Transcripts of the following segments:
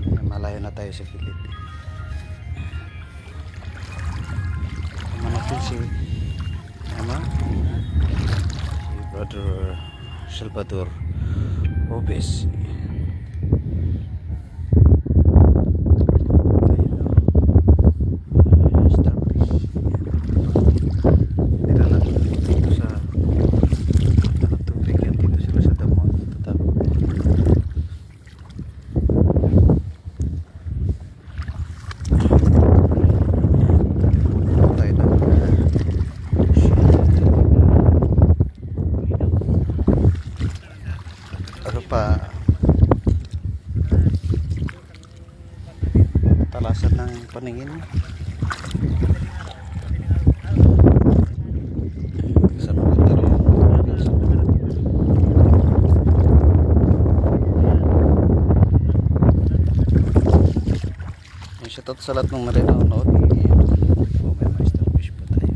Malayo na tayo sa gilid. Tama natin si Brother Salvador Obes. Talasan ng paningin sa mga taro. Shoutout sa lahat ng nanonood. May master fish pa tayo.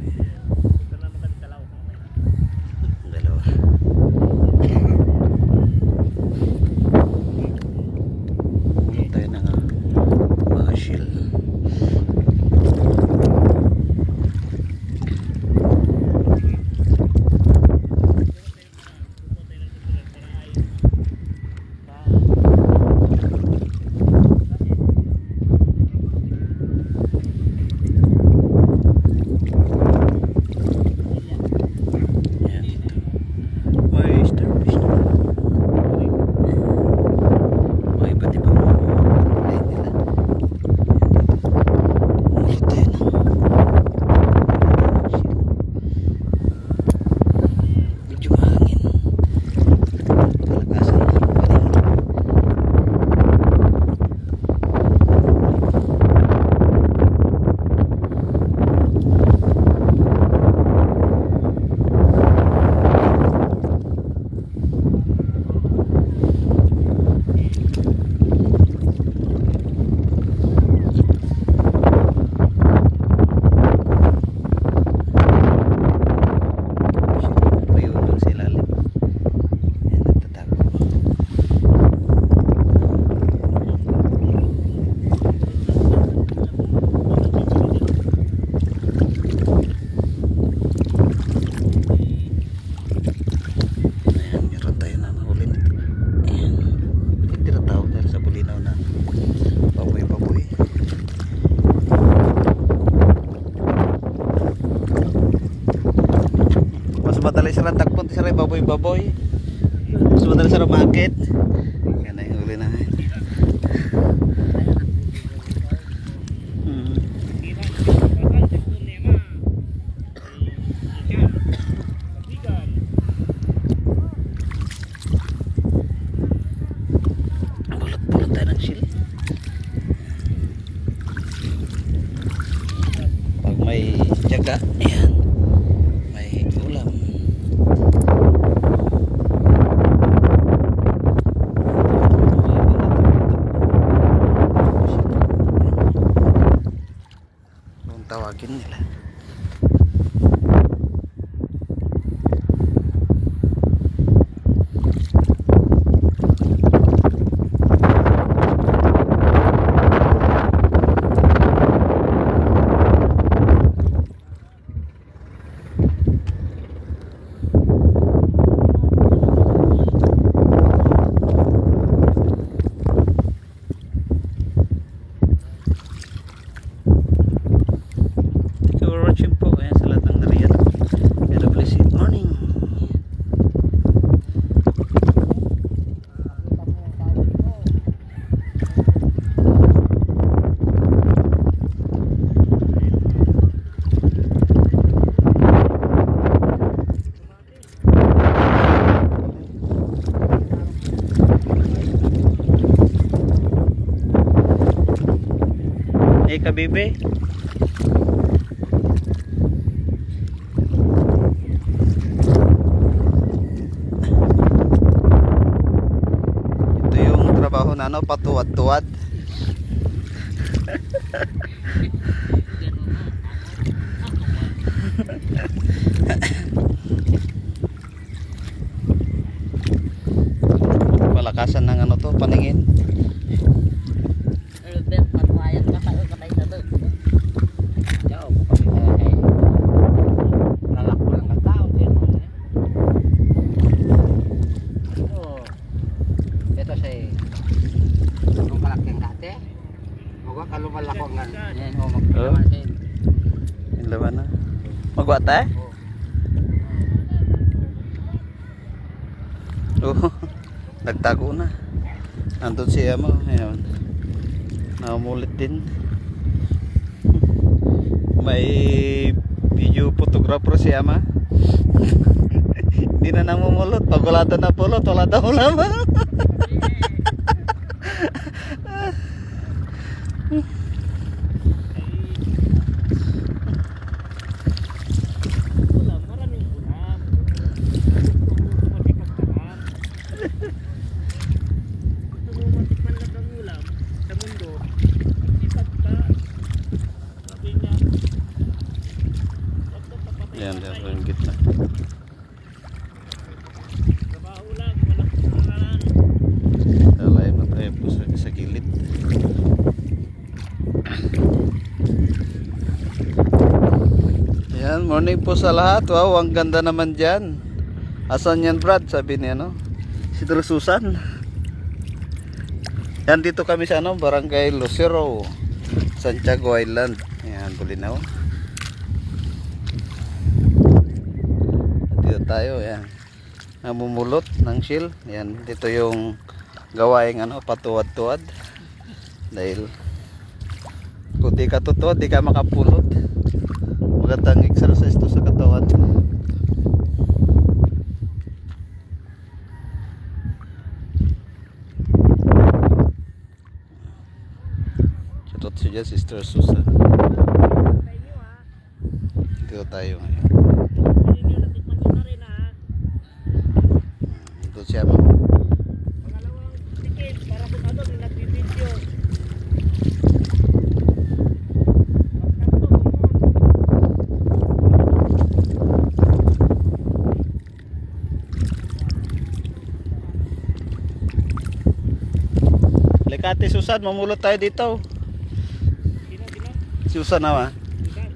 Dalawa. Tayo na nga shield. Madali sa tagpon sa baboy mas madali sa market yan ay huli na bulot tayo ng shield pag may jaga yan may ulam. Tawagin nila. Kabibe ito yung trabaho na patuwad-tuwad palakasan ng paningin te. Huwag ka lumalako nga. Yan, Oh. magkakasin. Yung laman na. Magwa tayo? Oo. Nagtago na. Nandun siya mo. Ayan. Nakumulit din. May video photographer si Ama. Hindi na namumulot. Pag wala na pulot, wala daw lamang. Maraming ulam. Gusto mo matikman lang ang ulam sa mundo, sipag ka. Sabi niya, wag ka papatay. Yan, yan. Yung gitna. Trabaho lang, walang pangalan. Lalay mo tayo po sa gilid. Yan, morning po sa lahat. Wow, ang ganda naman dyan. Asan yan, Brad? Sabi niya, no? Si Dol Susan. Yan, dito kami sa ano, Barangay Lucero, Santiago Island. Yan, Bulinaw. Dito tayo, yan. Namumulot ng shell. Yan, dito yung gawaing ano, patuwad-tuwad. Dahil kung di ka tutuwad, di ka makapulot. Magandang exercise to sa katawan. Shoutout siya dyan, Sister Susan. Dito tayo ngayon. Hindi nyo natikman nyo na rin ha. Dito siya mo. Pangalawang tikim para kung ano may nagbibideo. Pagkanto mo. Lekate Susan, mamulot tayo dito. Sino? Susan naman. Ikan.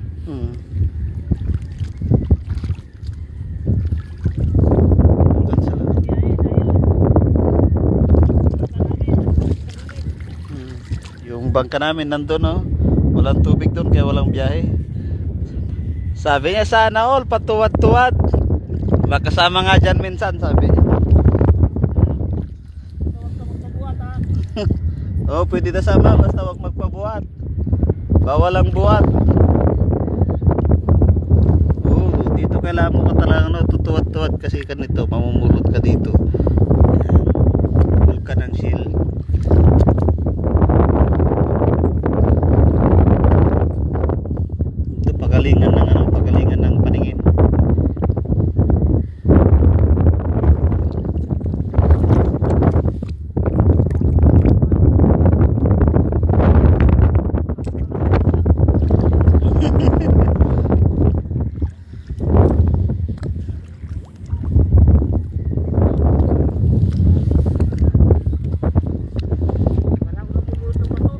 Doon sila. Yung bangka namin nandun, no? Walang tubig doon kaya walang biyahe. Sabi niya sana all patuwad-tuwad. Makasama nga dyan minsan, sabi niya. Huwag ka magpabuhat ha. Oo, pwede na sama basta wag magpabuhat. Bawal ang buhat. Oo, dito kailangan mo ka talaga no, tutuwad-tuwad kasi kanito, mamumulot ka dito. Hulk ka ng shield. Ito pagalingan ng ano, pagalingan ng paningin. Parang nabuluto ko to.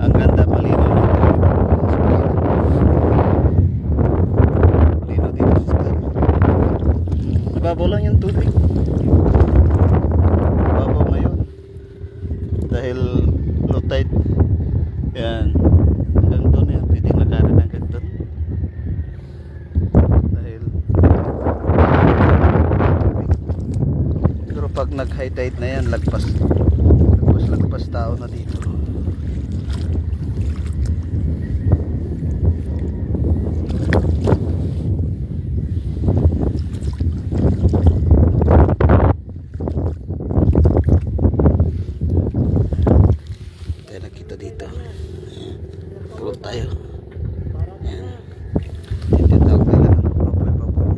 Ang ganda, malinaw na malinaw dito sa style. Nababaw lang yung tubig. Nababaw ngayon dahil low tide. Yan, hanggang doon yan, pwede nakarin hanggang doon dahil pero pag nag high tide na yan, lagpas tao na dito. Tayo nakita dito. Pulot tayo. Ayan. Dito tawag nila. Baboy.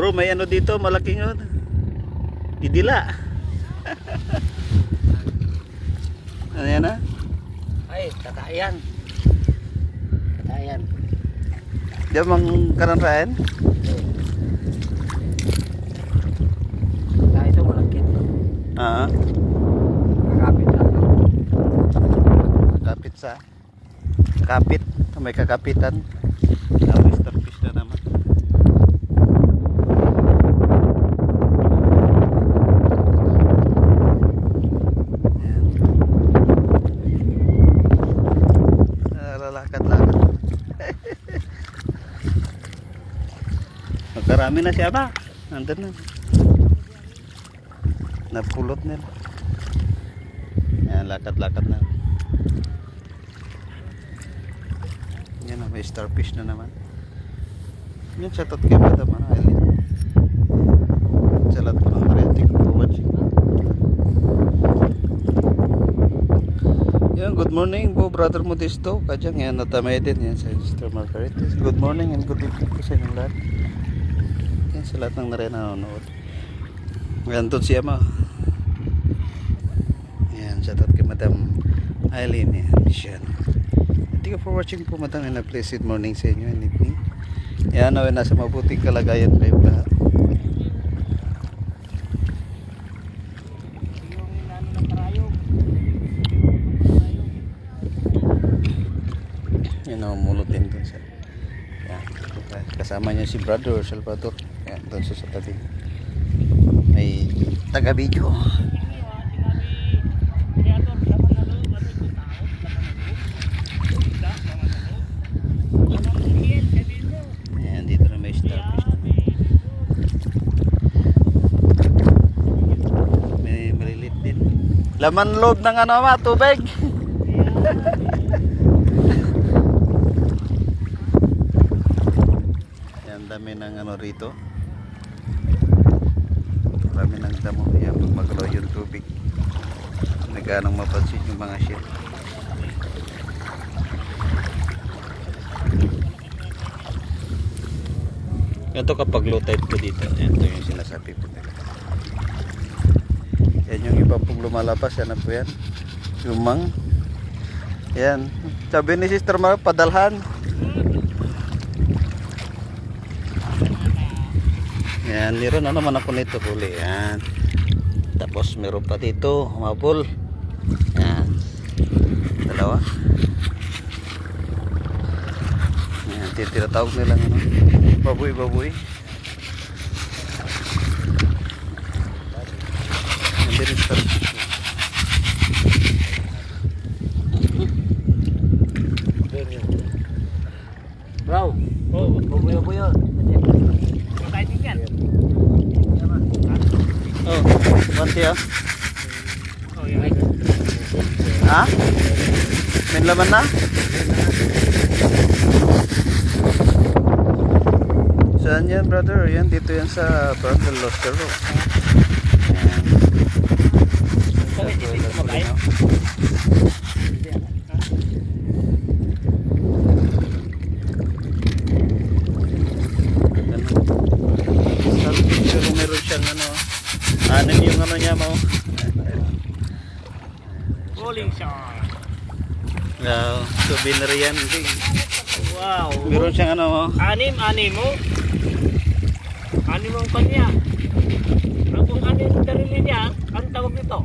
Bro, may ano dito, malaking yun. Didila. Ano yan ah? Ay, kakayan. Kakayan. Diyan mang karanrayan? Kaya ito malakit. Ah, Kakapit na. kapit sa kapit. May kakapitan. Mr. Fish na naman. Lalakad-lakad. Magkarami na siya ba? Nandun na. Napulot nila. Yan, lakad-lakad na. Yan na, may starfish na naman. Yan, shoutout kay Madam Aileen. Sa lahat po ng mariatik for watching. Yan, good morning po, Brother Modesto. Kadyang yan, natamay din yan sa Sister Margaritas. Good morning and good evening po sa inyong lahat. Yan, sa lahat ng nanonood. Yan, doon siya ma. Yan, shoutout kay Madam Aileen. Yan, siya. Thank you for watching po, Madam, and a blessed morning sa inyo and evening. Yan, naway nasa mabuting kalagayan kayo lahat. Yan, namumulotin doon sa yan, kasama niya si Brother Salvador. Yan, doon sa tabi. May taga-video. Yan, dito na may starfish. May malilit din. Laman loob ng ano ma, tubig. Yan, dami ng ano rito. Dami ng damo. Yan, pag magalaw yung tubig, nagkanang mapansin yung mga ship. Yan to kapag low tide po dito. Yan to yung sinasabi po nila. Yan yung iba pong lumalabas. Yan na po yan. Lumang. Yan. Sabi ni Sister Mar, padalhan. Yan. Meron na naman ako nito huli. Yan. Tapos meron pa dito. Mapul. Yan. Dalawa. Yan. Tinatawag nila ano. Baboy. Hindi rin starfish. Bro, Oh, bubuyo-buyo. kahit yan. Oh, what siya? Oh, yan. Ha? May laman na? Saan yan, brother? Yan, dito yan sa Brother Lostero. Ayan. Kami dito kumakain. Pero meron siyang ano, anim yung ano niya mo. Rolling shot. Souvenir yan. Wow. Meron siyang ano, Anim mo. Anim ang kanya. Ang anim darili niya, ang tawag nito,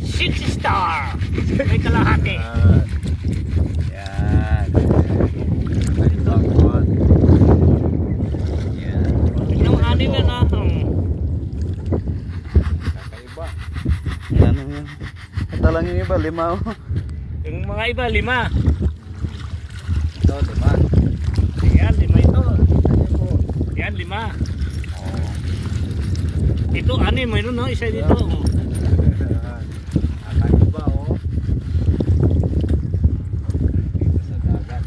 6 star. May kalahati. yan. Yan. Yung anim yan na. Kakaiba. Yan yan. Ito lang yung iba, 5. Yung mga iba, 5. Ito, diba? Yan, 5 ito. Yan, 5. Ito, 6. Mayroon no, isa dito. Kakaiba, oh. Dito sa dagat.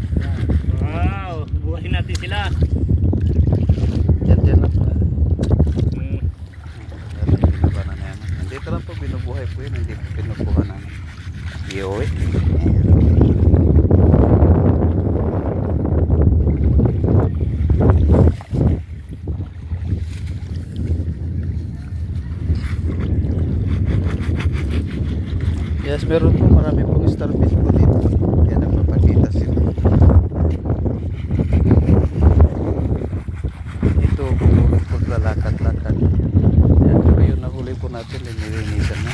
Wow, buhayin natin sila. Yan lang po. Hmm. Binabanan na yan. Nandito lang po, binubuhay po yun. Hindi po pinukuha ng iuwi. meron po, marami pong starfish po dito. Yan ang mapakita sila. Ito, pumulot po lalakad-lakad. Yan, pero yun nahuli po natin, linilinisan na.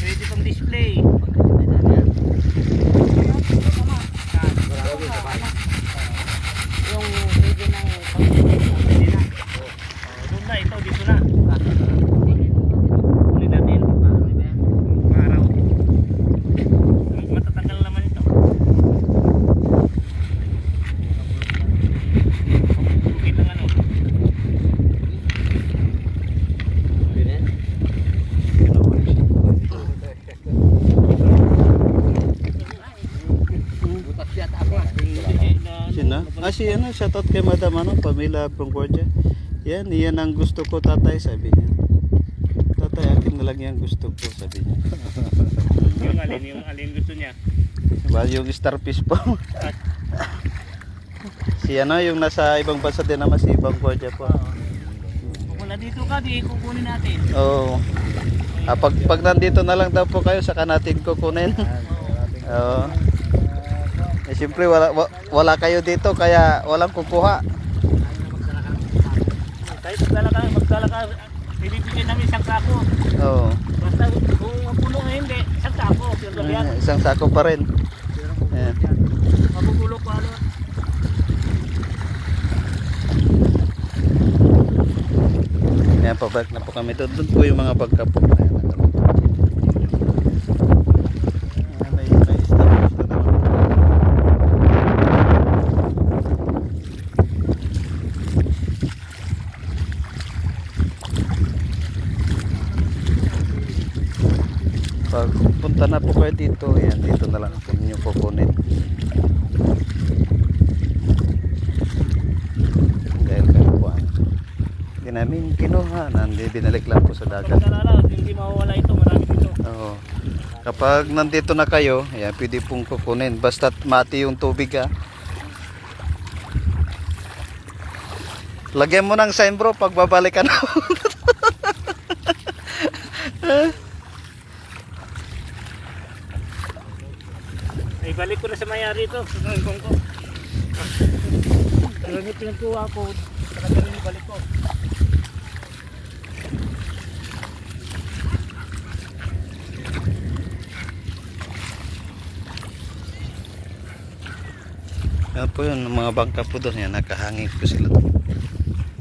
Pwede pang display. Yung pwede ng pwede na. Doon na, ito, dito na. Uli natin. Araw. Matatanggal naman ito. Bukit ng ano. Sino? Si ano, shoutout kay Madam ano, Pamela Concordia. Yan, iyan ang gusto ko tatay, sabi niya. Tatay, akin na lang yan gusto ko, sabi niya. Yung alin gusto niya. Diba, yung starfish po. Si ano, yung nasa ibang bansa din naman, si Concordia po. Kung wala dito ka, di kukunin natin. Oo. Pag nandito na lang daw po kayo, saka natin kukunin. Oo. Eh, siyempre wala kayo dito kaya walang kukuha. Kahit magdala ka, ibibigyan namin isang sako. Oo. Basta kung mapuno na hindi, isang sako. Isang sako pa rin. Ayan. Mapupulo pa ano. Ayan, pabalik na po kami doon. Doon po yung mga bangka po. Ayan, may starfish na naman. Pag punta na po kayo dito, ayan, dito na lang po ninyo pupunin. Dahil kayo po hindi namin kinuha, binalik lang po sa dagat. Hindi mawawala ito, marami dito. Oo. Kapag nandito na kayo, ayan, pwede pong kukunin. Basta't mati yung tubig ha. Lagyan mo ng sign bro, pag babalik ka na. Ay, balik ko na sa mayari ito. Sa ko. Pero yung pinagkuha ko, talaga rin ibalik ko. Yan po yun, mga bangka po doon. Yan, nakahangin po sila doon.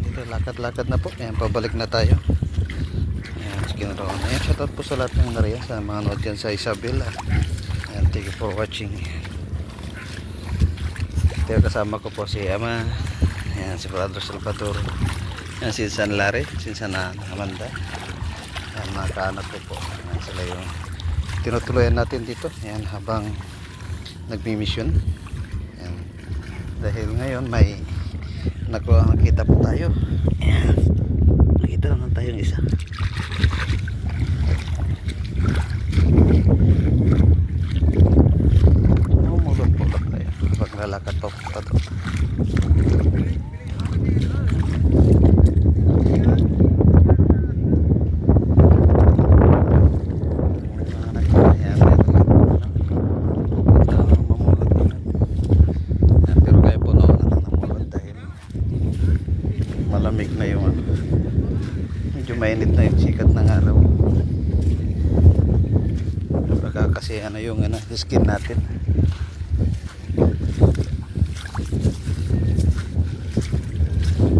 Dito, lakad-lakad na po. Yan, pabalik na tayo. Yan, sige na rin. Ayan, shoutout po sa lahat ng nariyan. Sa mga nod dyan sa Isabela. Yan, thank you for watching. Ito kasama ko po si Ama. Yan, si Brother Salvador. Yan, si San Larry. Si San Amanda. Yan, mga kaanak ko po. Yan, sila yung tinutuloyan natin dito. Yan, habang nagmi-mission. Yan. Dahil ngayon may nakita po tayo. Yan. Nakita naman tayong isa. Mulot-mulot tayo. Pag lalakad pa po doon. Malamig na yung ano. Medyo mainit na yung sikat ng araw. Baka kasi ano yung ano, skin natin.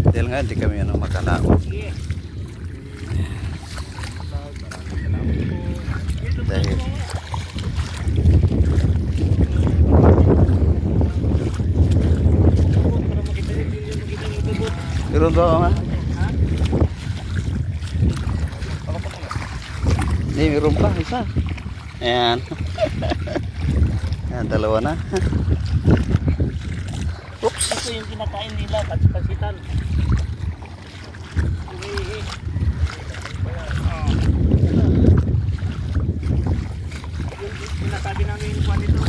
Dahil nga hindi kami ano makalao. Sige. Dahil Para makita rin yung makita yung bubot. pero ba nga? Ha? Hindi, meron pa isa. Ayan. Ayan, dalawa na. Oops. Ito yung kinakain nila, pasitan. Umihi. Yung sinasabi namin yung kwan ito.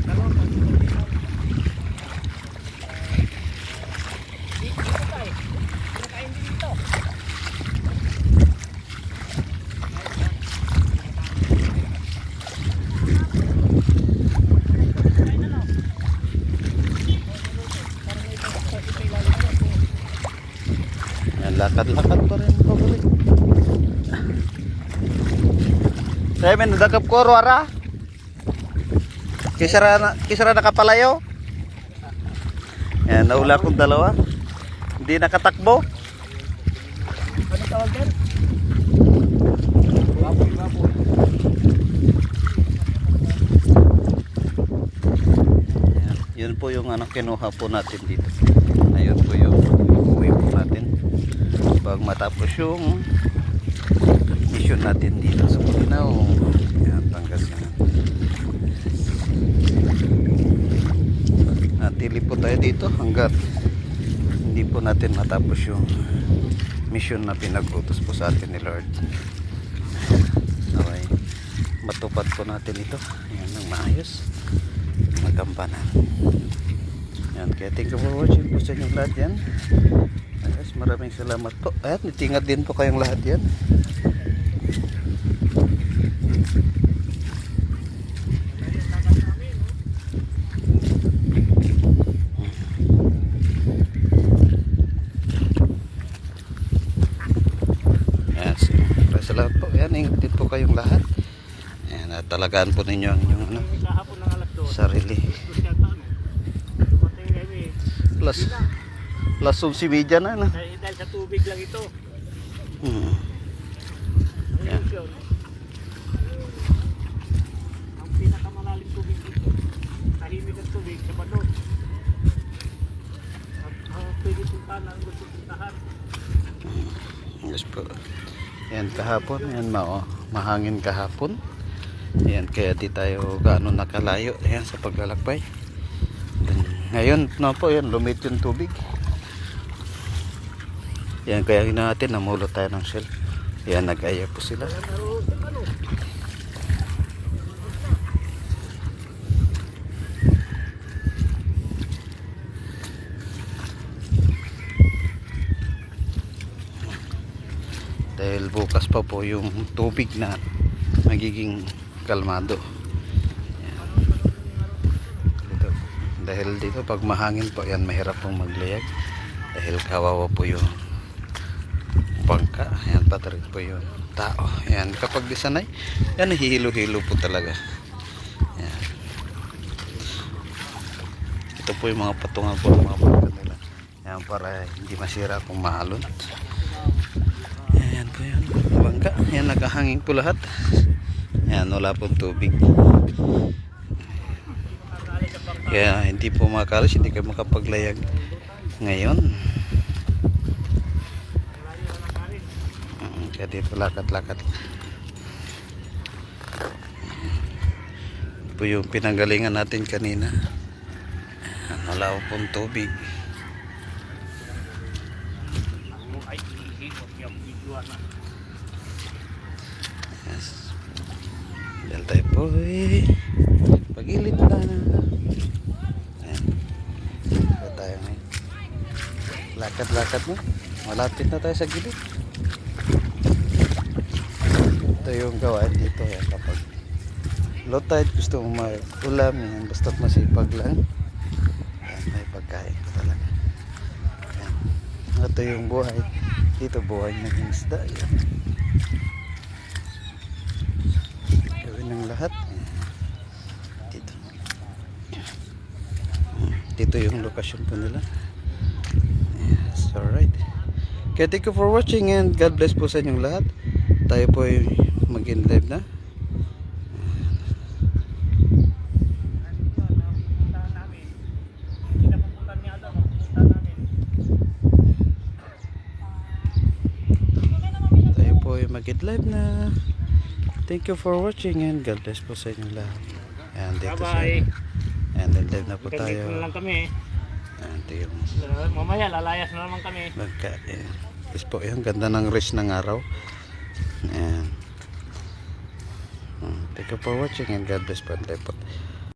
Dalawang pasitan. Dito tayo. Kinakain din ito. Ayan, lakad-lakad pa rin pabalik. Saya men dakap ko ruara. Kisara nakapalayo. Ayan, naula kong dalawa. Hindi nakatakbo. Ano tawag yan? Baboy, baboy. Ayan, yun po yung ano kinuha po natin dito. Ayun po yung uuwi po natin. Pag matapos yung mission natin dito sa Bulinaw. Ayan, Pangasinan. Natili po tayo dito hanggat hindi po natin matapos yung mission na pinag-utos po sa atin ni Lord. Okay. Matupad po natin ito. Ayan, ng maayos. Magampanan. Yan, kaya thank you for watching po sa inyong lahat yan. Guys, maraming salamat po. At nitingat din po kayong lahat yan. Yes, maraming salamat po. Yan, ingat din po kayong lahat. Yan, at talagaan po ninyo ang inyong ano, Kahapon ng alas 2. sarili. Dumating kami. Las 11:30 na. No? Dahil sa tubig lang ito. Hmm. Ang Yeah. ilusyon. Ang pinakamalalim tubig dito. Tahimik ang tubig sa Banon. Ang pwede puntahan ang gusto puntahan. Yes po. Yan kahapon, yan mahangin kahapon. Yan kaya di tayo gaano nakalayo yan sa paglalakbay. Yan, ngayon na po yan lumit yung tubig. Yan kaya natin namulot tayo ng shell. Yan nag-aya po sila. Dahil bukas pa po yung tubig na magiging kalmado. Yan. Dito, dahil dito pag mahangin po yan mahirap pong maglayag dahil kawawa po yung bangka. Yan patarin po yung tao. Yan kapag di sanay yan hihilo-hilo po talaga. Yan. Ito po yung mga patungan po ng mga bangka nila. Yan para hindi masira kung mahalon. Yan po yun. Bangka. Yan nakahangin po lahat. Yan wala pong tubig. Kaya hindi po makalis. Hindi kayo makapaglayag ngayon. Kaya dito lakat-lakat. Po yung pinanggalingan natin kanina. Wala pong tubig. Ay, ihikot yung bigwa na. Yes. Dahil tayo po pag-ilit na. Ayan. Dito tayo ngayon. Lakad-lakad mo. Malapit na tayo sa gilid. Ito yung gawain dito. Yan, kapag low tide gusto mo mag-ulam yan. Basta't masipag lang. Yan, may pagkain ko talaga. Yan. Ito yung buhay. Dito buhay ng isda. Yan. Gawin ng yung lahat. Dito. Dito yung lokasyon po nila. Yes, alright. Kaya thank you for watching and God bless po sa inyong lahat. Tayo po ay mag-in live na. Tayo po ay mag-in live na. Thank you for watching and God bless po sa inyong lahat. And dito Bye-bye. and then live na po Dito na tayo. lang kami. And ito yung Mamaya lalayas na naman kami. magkain. Yes po, yung ganda ng race ng araw. And thank you for watching and God bless po. And tayo po